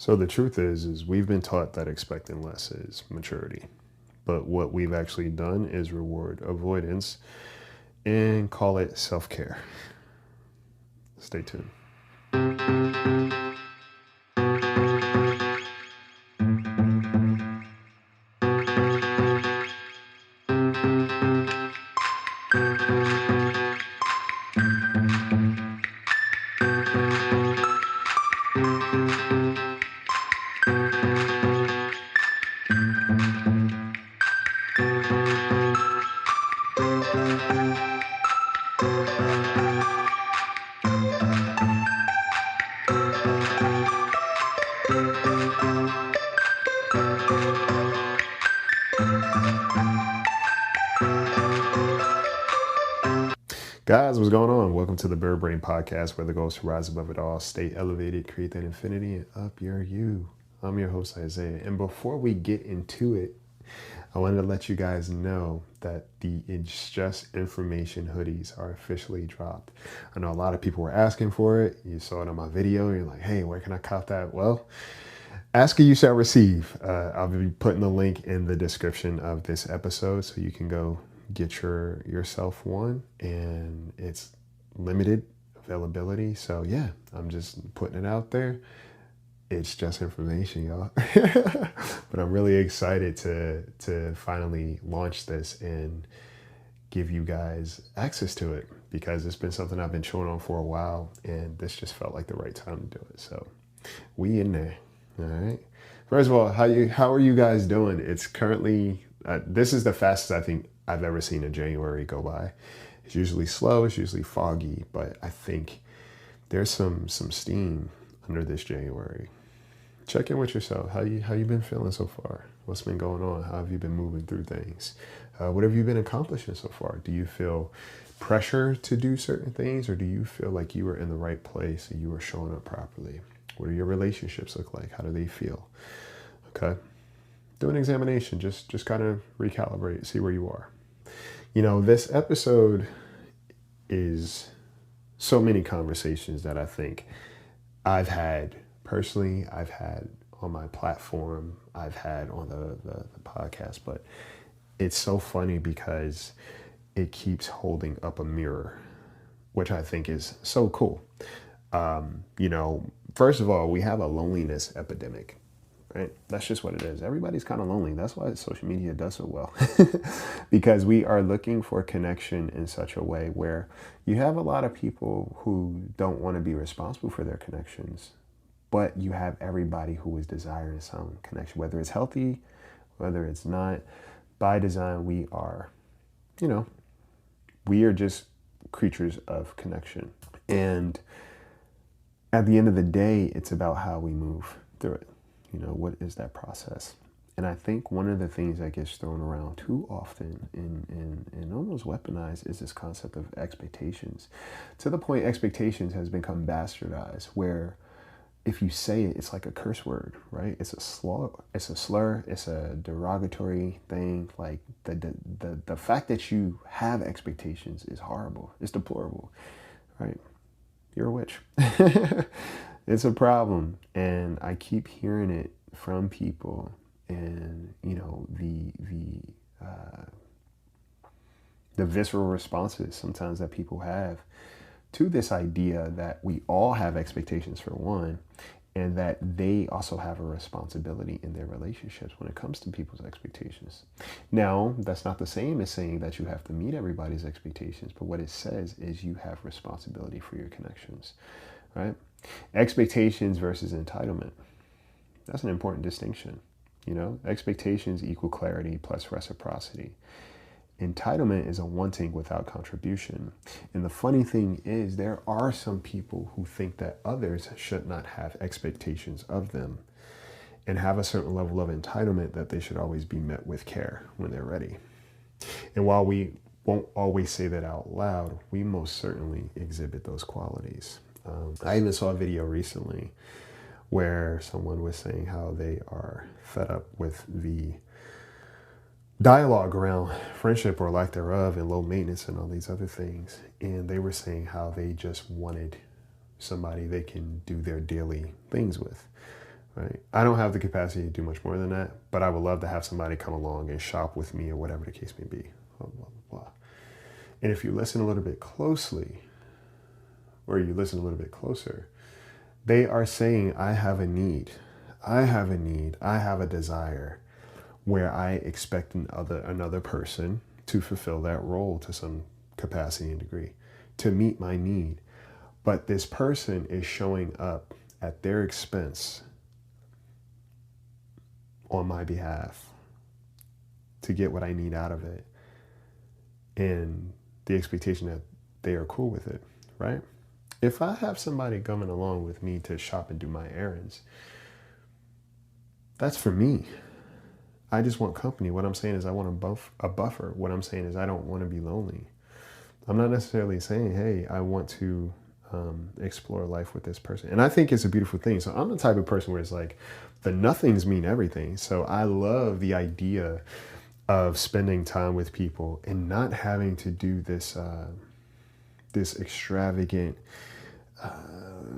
So the truth is we've been taught that expecting less is maturity. But what we've actually done is reward avoidance and call it self-care. Stay tuned. Guys, what's going on? Welcome to the Bird Brain Podcast, where the goal is to rise above it all, stay elevated, create that infinity, and up your you. I'm your host, Isaiah. And before we get into it, I wanted to let you guys know that the It's Just Information hoodies are officially dropped. I know a lot of people were asking for it. You saw it on my video. And you're like, hey, where can I cop that? Well, ask and you shall receive. I'll be putting the link in the description of this episode so you can go get yourself one, and it's limited availability. So yeah, I'm just putting it out there. It's just information, y'all. But I'm really excited to finally launch this and give you guys access to it, because it's been something I've been chewing on for a while, and this just felt like the right time to do it. So we in there. All right. First of all, how are you guys doing? It's currently this is the fastest I think I've ever seen a January go by. It's usually slow, it's usually foggy, but I think there's some steam under this January. Check in with yourself. How you been feeling so far? What's been going on? How have you been moving through things? What have you been accomplishing so far? Do you feel pressure to do certain things, or do you feel like you were in the right place and you were showing up properly? What do your relationships look like? How do they feel? Okay. Do an examination. Just kind of recalibrate, see where you are. You know, this episode is so many conversations that I think I've had personally, I've had on my platform, I've had on the podcast, but it's so funny because it keeps holding up a mirror, which I think is so cool. First of all, we have a loneliness epidemic. Right? That's just what it is. Everybody's kind of lonely. That's why social media does so well. Because we are looking for connection in such a way where you have a lot of people who don't want to be responsible for their connections, but you have everybody who is desiring some connection, whether it's healthy, whether it's not. By design, we are just creatures of connection. And at the end of the day, it's about how we move through it. What is that process? And I think one of the things that gets thrown around too often and almost weaponized is this concept of expectations. To the point expectations has become bastardized, where if you say it, it's like a curse word, right? It's a slur, it's a derogatory thing. Like the fact that you have expectations is horrible. It's deplorable, right? You're a witch. It's a problem, and I keep hearing it from people, and the visceral responses sometimes that people have to this idea that we all have expectations, for one, and that they also have a responsibility in their relationships when it comes to people's expectations. Now, that's not the same as saying that you have to meet everybody's expectations, but what it says is you have responsibility for your connections, right? Expectations versus entitlement. That's an important distinction. Expectations equal clarity plus reciprocity. Entitlement is a wanting without contribution. And the funny thing is, there are some people who think that others should not have expectations of them and have a certain level of entitlement that they should always be met with care when they're ready. And while we won't always say that out loud, we most certainly exhibit those qualities. I even saw a video recently where someone was saying how they are fed up with the dialogue around friendship or lack thereof and low maintenance and all these other things. And they were saying how they just wanted somebody they can do their daily things with, right? I don't have the capacity to do much more than that, but I would love to have somebody come along and shop with me or whatever the case may be. Blah, blah, blah, blah. And if you listen a little bit closely, or you listen a little bit closer, they are saying, I have a need. I have a need. I have a desire where I expect another person to fulfill that role to some capacity and degree, to meet my need. But this person is showing up at their expense on my behalf to get what I need out of it. And the expectation that they are cool with it, right? If I have somebody coming along with me to shop and do my errands, that's for me. I just want company. What I'm saying is I want a buffer. What I'm saying is I don't want to be lonely. I'm not necessarily saying, hey, I want to explore life with this person. And I think it's a beautiful thing. So I'm the type of person where it's like the nothings mean everything. So I love the idea of spending time with people and not having to do this extravagant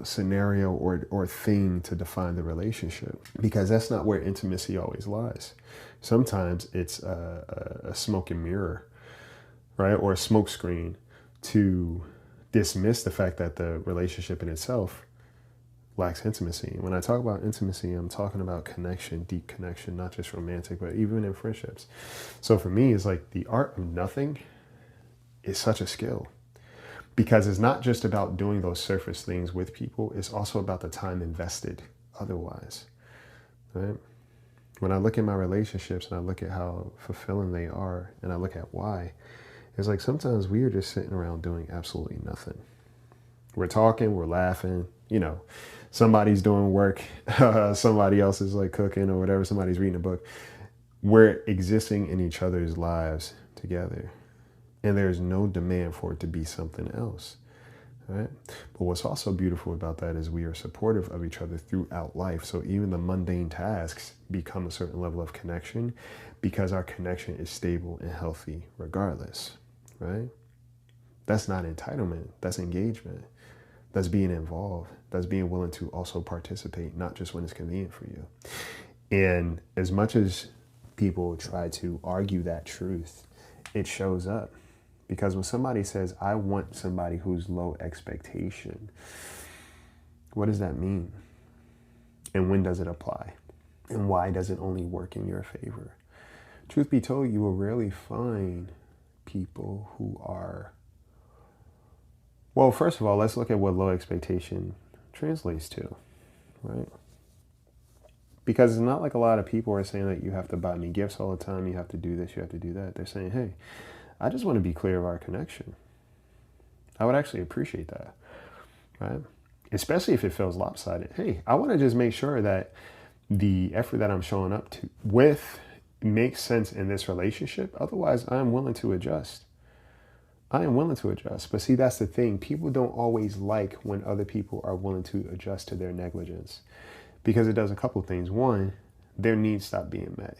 scenario or thing to define the relationship, because that's not where intimacy always lies. Sometimes it's a smoke and mirror, right? Or a smoke screen to dismiss the fact that the relationship in itself lacks intimacy. When I talk about intimacy, I'm talking about connection, deep connection, not just romantic, but even in friendships. So for me, it's like the art of nothing is such a skill, because it's not just about doing those surface things with people. It's also about the time invested otherwise, right? When I look at my relationships and I look at how fulfilling they are and I look at why, it's like sometimes we are just sitting around doing absolutely nothing. We're talking, we're laughing, somebody's doing work, somebody else is like cooking or whatever, somebody's reading a book. We're existing in each other's lives together. And there's no demand for it to be something else, right? But what's also beautiful about that is we are supportive of each other throughout life. So even the mundane tasks become a certain level of connection because our connection is stable and healthy regardless, right? That's not entitlement. That's engagement. That's being involved. That's being willing to also participate, not just when it's convenient for you. And as much as people try to argue that truth, it shows up. Because when somebody says, I want somebody who's low expectation, what does that mean? And when does it apply? And why does it only work in your favor? Truth be told, you will rarely find people who are... Well, first of all, let's look at what low expectation translates to, right? Because it's not like a lot of people are saying that you have to buy me gifts all the time, you have to do this, you have to do that. They're saying, hey, I just want to be clear of our connection. I would actually appreciate that, right? Especially if it feels lopsided. Hey, I want to just make sure that the effort that I'm showing up to with makes sense in this relationship. Otherwise, I'm willing to adjust. I am willing to adjust. But see, that's the thing. People don't always like when other people are willing to adjust to their negligence, because it does a couple things. One, their needs stop being met.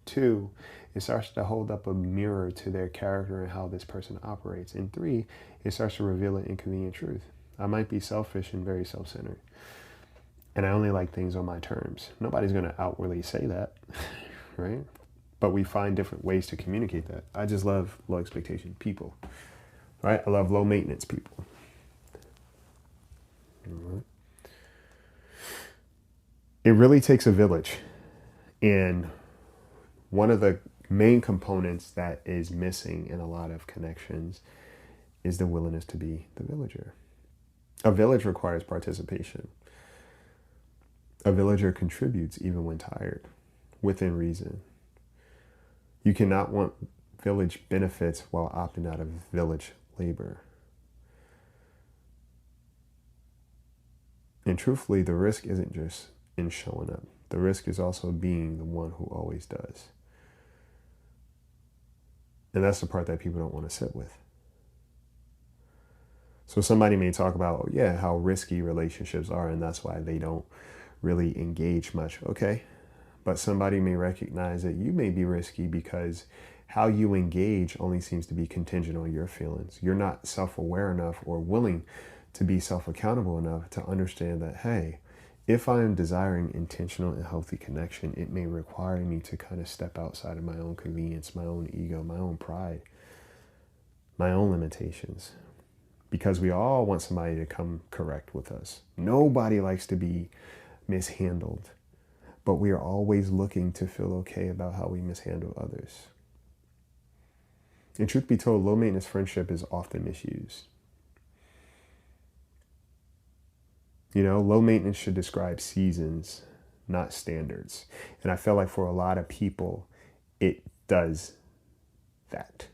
Two, it starts to hold up a mirror to their character and how this person operates. And three, it starts to reveal an inconvenient truth. I might be selfish and very self-centered, and I only like things on my terms. Nobody's going to outwardly say that, right? But we find different ways to communicate that. I just love low expectation people, right? I love low maintenance people. Right. It really takes a village. And one of the main components that is missing in a lot of connections is the willingness to be the villager. A village requires participation. A villager contributes even when tired, within reason. You cannot want village benefits while opting out of village labor. And truthfully, the risk isn't just in showing up. The risk is also being the one who always does. And that's the part that people don't want to sit with. So somebody may talk about, how risky relationships are, and that's why they don't really engage much. Okay. But somebody may recognize that you may be risky because how you engage only seems to be contingent on your feelings. You're not self-aware enough or willing to be self-accountable enough to understand that, hey, if I am desiring intentional and healthy connection, it may require me to kind of step outside of my own convenience, my own ego, my own pride, my own limitations, because we all want somebody to come correct with us. Nobody likes to be mishandled, but we are always looking to feel okay about how we mishandle others. And truth be told, low maintenance friendship is often misused. You know, low maintenance should describe seasons, not standards. And I feel like for a lot of people, it does that.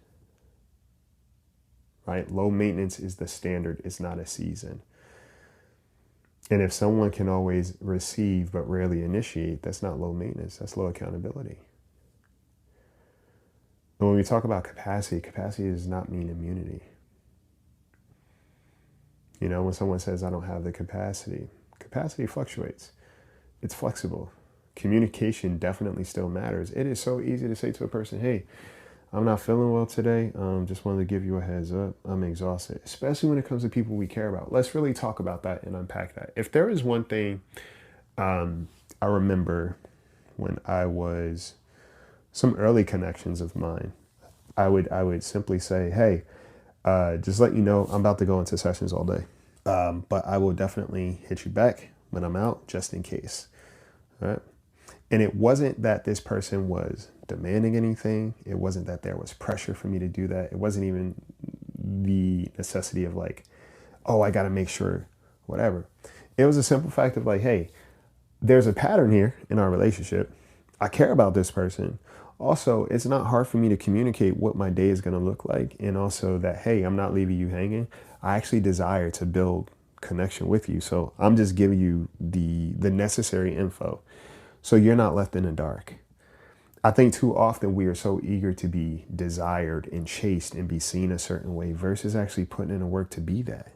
Right? Low maintenance is the standard, it's not a season. And if someone can always receive but rarely initiate, that's not low maintenance, that's low accountability. And when we talk about capacity, capacity does not mean immunity. You know, when someone says, I don't have the capacity, capacity fluctuates. It's flexible. Communication definitely still matters. It is so easy to say to a person, hey, I'm not feeling well today. Just wanted to give you a heads up. I'm exhausted, especially when it comes to people we care about. Let's really talk about that and unpack that. If there is one thing I remember when I was some early connections of mine, I would simply say, hey, just let you know, I'm about to go into sessions all day. But I will definitely hit you back when I'm out, just in case. All right. And it wasn't that this person was demanding anything. It wasn't that there was pressure for me to do that. It wasn't even the necessity of like, oh, I got to make sure, whatever. It was a simple fact of like, hey, there's a pattern here in our relationship. I care about this person. Also, it's not hard for me to communicate what my day is going to look like. And also that, hey, I'm not leaving you hanging. I actually desire to build connection with you. So I'm just giving you the necessary info so you're not left in the dark. I think too often we are so eager to be desired and chased and be seen a certain way versus actually putting in the work to be that.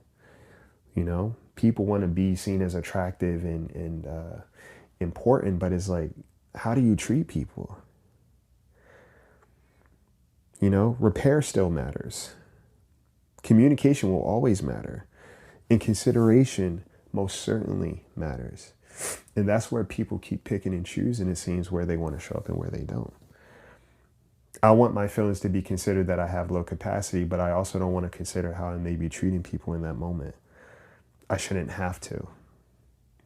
You know, people want to be seen as attractive and important, but it's like, how do you treat people? You know, repair still matters. Communication will always matter. And consideration most certainly matters. And that's where people keep picking and choosing, it seems, where they want to show up and where they don't. I want my feelings to be considered that I have low capacity, but I also don't want to consider how I may be treating people in that moment. I shouldn't have to.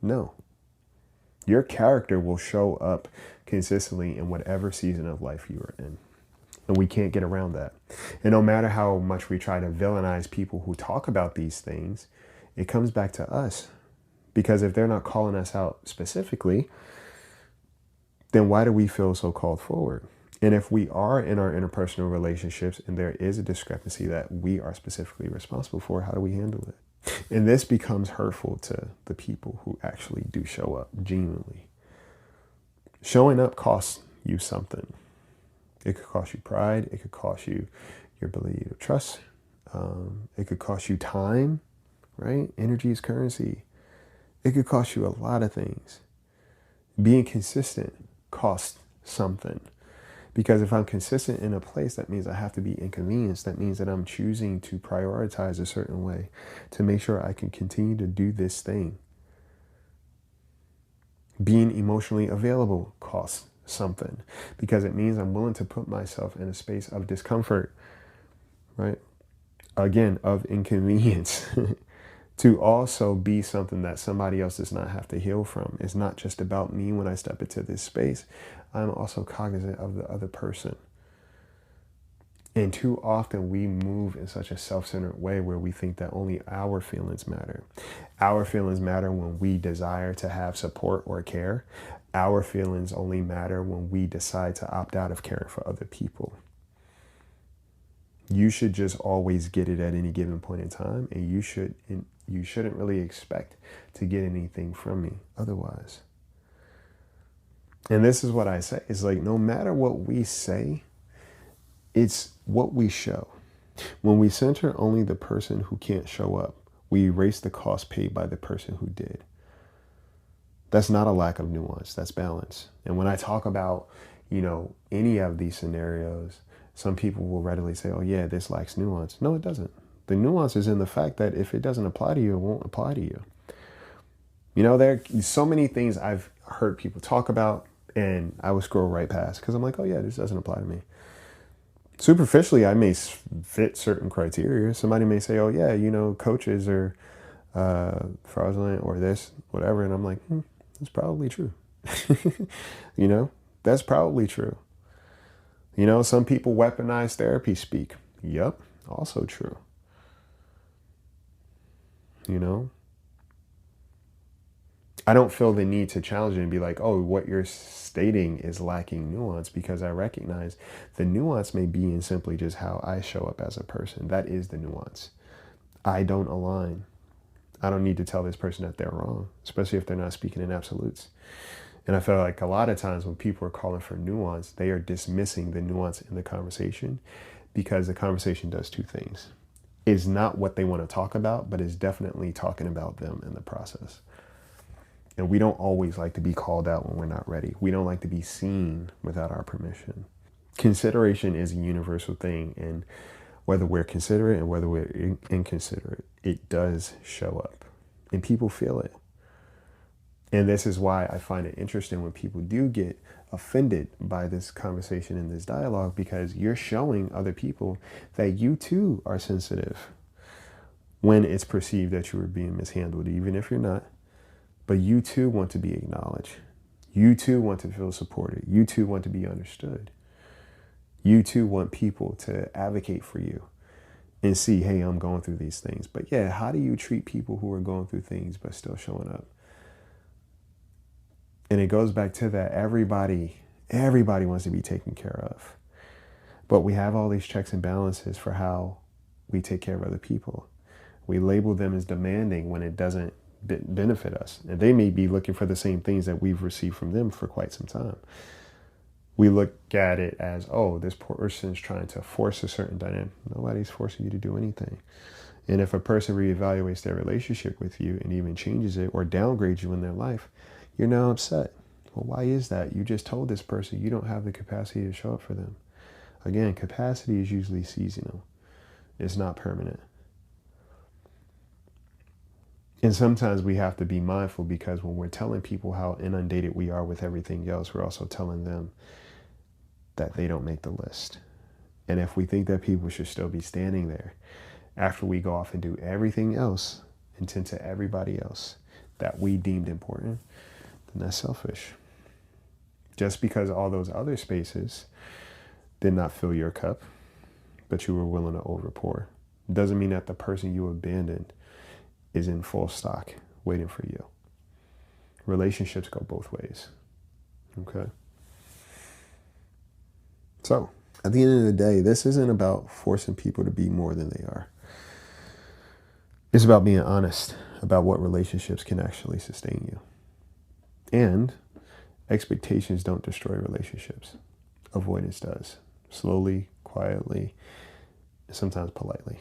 No. Your character will show up consistently in whatever season of life you are in. And we can't get around that. And no matter how much we try to villainize people who talk about these things, it comes back to us. Because if they're not calling us out specifically, then why do we feel so called forward? And if we are in our interpersonal relationships and there is a discrepancy that we are specifically responsible for, how do we handle it? And this becomes hurtful to the people who actually do show up genuinely. Showing up costs you something. It could cost you pride. It could cost you your ability to trust. It could cost you time, right? Energy is currency. It could cost you a lot of things. Being consistent costs something. Because if I'm consistent in a place, that means I have to be inconvenienced. That means that I'm choosing to prioritize a certain way to make sure I can continue to do this thing. Being emotionally available costs something, because it means I'm willing to put myself in a space of discomfort, right? Again, of inconvenience, to also be something that somebody else does not have to heal from. It's not just about me when I step into this space. I'm also cognizant of the other person. And too often we move in such a self-centered way where we think that only our feelings matter. Our feelings matter when we desire to have support or care. Our feelings only matter when we decide to opt out of caring for other people. You should just always get it at any given point in time, and you shouldn't really expect to get anything from me otherwise. And this is what I say. It's like, no matter what we say, it's what we show. When we center only the person who can't show up, we erase the cost paid by the person who did. That's not a lack of nuance. That's balance. And when I talk about, any of these scenarios, some people will readily say, oh yeah, this lacks nuance. No, it doesn't. The nuance is in the fact that if it doesn't apply to you, it won't apply to you. You know, there are so many things I've heard people talk about and I would scroll right past because I'm like, oh yeah, this doesn't apply to me. Superficially, I may fit certain criteria. Somebody may say, oh yeah, you know, coaches are fraudulent or this, whatever. And I'm like, that's probably true. You know, that's probably true. You know, some people weaponize therapy speak. Yep, also true. You know, I don't feel the need to challenge it and be like, oh, what you're stating is lacking nuance, because I recognize the nuance may be in simply just how I show up as a person. That is the nuance. I don't align. I don't need to tell this person that they're wrong, especially if they're not speaking in absolutes. And I feel like a lot of times when people are calling for nuance, they are dismissing the nuance in the conversation, because the conversation does two things. It's not what they want to talk about, but it's definitely talking about them in the process. And we don't always like to be called out when we're not ready. We don't like to be seen without our permission. Consideration is a universal thing. And whether we're considerate and whether we're inconsiderate, it does show up. And people feel it. And this is why I find it interesting when people do get offended by this conversation and this dialogue, because you're showing other people that you too are sensitive when it's perceived that you are being mishandled, even if you're not. But you too want to be acknowledged. You too want to feel supported. You too want to be understood. You too want people to advocate for you and see, hey, I'm going through these things. But yeah, how do you treat people who are going through things but still showing up? And it goes back to that everybody wants to be taken care of. But we have all these checks and balances for how we take care of other people. We label them as demanding when it doesn't benefit us. And they may be looking for the same things that we've received from them for quite some time. We look at it as, oh, this person's trying to force a certain dynamic. Nobody's forcing you to do anything. And if a person reevaluates their relationship with you and even changes it or downgrades you in their life, you're now upset. Well, why is that? You just told this person you don't have the capacity to show up for them. Again, capacity is usually seasonal. It's not permanent. And sometimes we have to be mindful, because when we're telling people how inundated we are with everything else, we're also telling them that they don't make the list. And if we think that people should still be standing there after we go off and do everything else and tend to everybody else that we deemed important, then that's selfish. Just because all those other spaces did not fill your cup, but you were willing to overpour, doesn't mean that the person you abandoned is in full stock waiting for you. Relationships go both ways. Okay? So, at the end of the day, this isn't about forcing people to be more than they are. It's about being honest about what relationships can actually sustain you. And expectations don't destroy relationships. Avoidance does. Slowly, quietly, sometimes politely.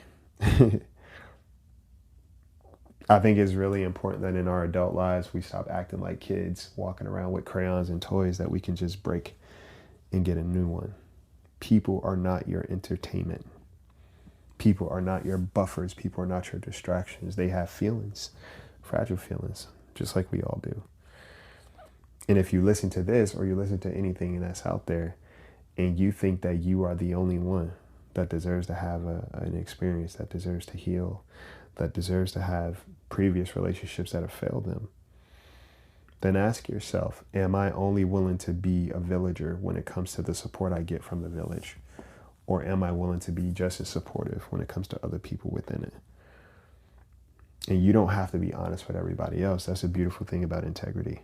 I think it's really important that in our adult lives, we stop acting like kids, walking around with crayons and toys that we can just break and get a new one. People are not your entertainment. People are not your buffers. People are not your distractions. They have feelings, fragile feelings, just like we all do. And if you listen to this or you listen to anything that's out there and you think that you are the only one that deserves to have an experience, that deserves to heal, that deserves to have previous relationships that have failed them, then ask yourself, am I only willing to be a villager when it comes to the support I get from the village? Or am I willing to be just as supportive when it comes to other people within it? And you don't have to be honest with everybody else. That's a beautiful thing about integrity.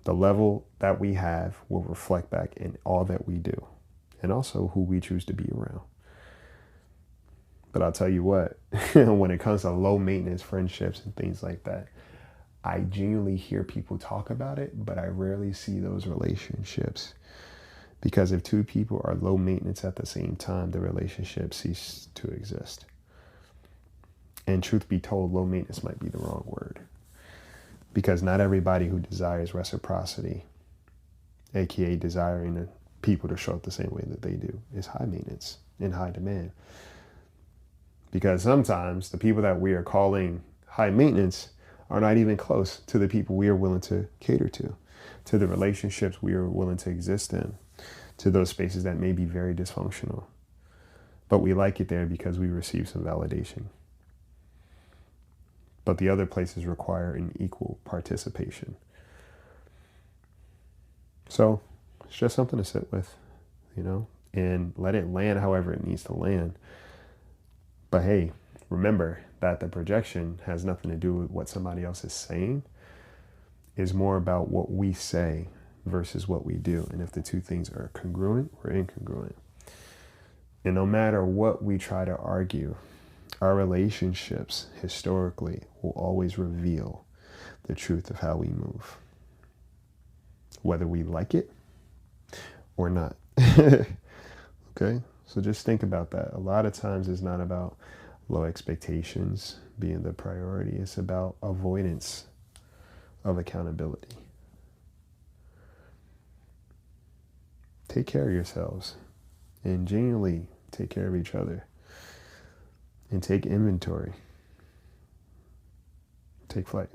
The level that we have will reflect back in all that we do, and also who we choose to be around. But I'll tell you what, when it comes to low maintenance friendships and things like that, I genuinely hear people talk about it, but I rarely see those relationships. Because if two people are low maintenance at the same time, the relationship ceases to exist. And truth be told, low maintenance might be the wrong word. Because not everybody who desires reciprocity, aka desiring people to show up the same way that they do, is high maintenance and high demand. Because sometimes the people that we are calling high maintenance are not even close to the people we are willing to cater to the relationships we are willing to exist in, to those spaces that may be very dysfunctional. But we like it there because we receive some validation. But the other places require an equal participation. So it's just something to sit with, and let it land however it needs to land. But hey, remember that the projection has nothing to do with what somebody else is saying. It's more about what we say versus what we do. And if the two things are congruent or incongruent. And no matter what we try to argue, our relationships historically will always reveal the truth of how we move, whether we like it or not. Okay? So just think about that. A lot of times it's not about low expectations being the priority. It's about avoidance of accountability. Take care of yourselves and genuinely take care of each other and take inventory. Take flight.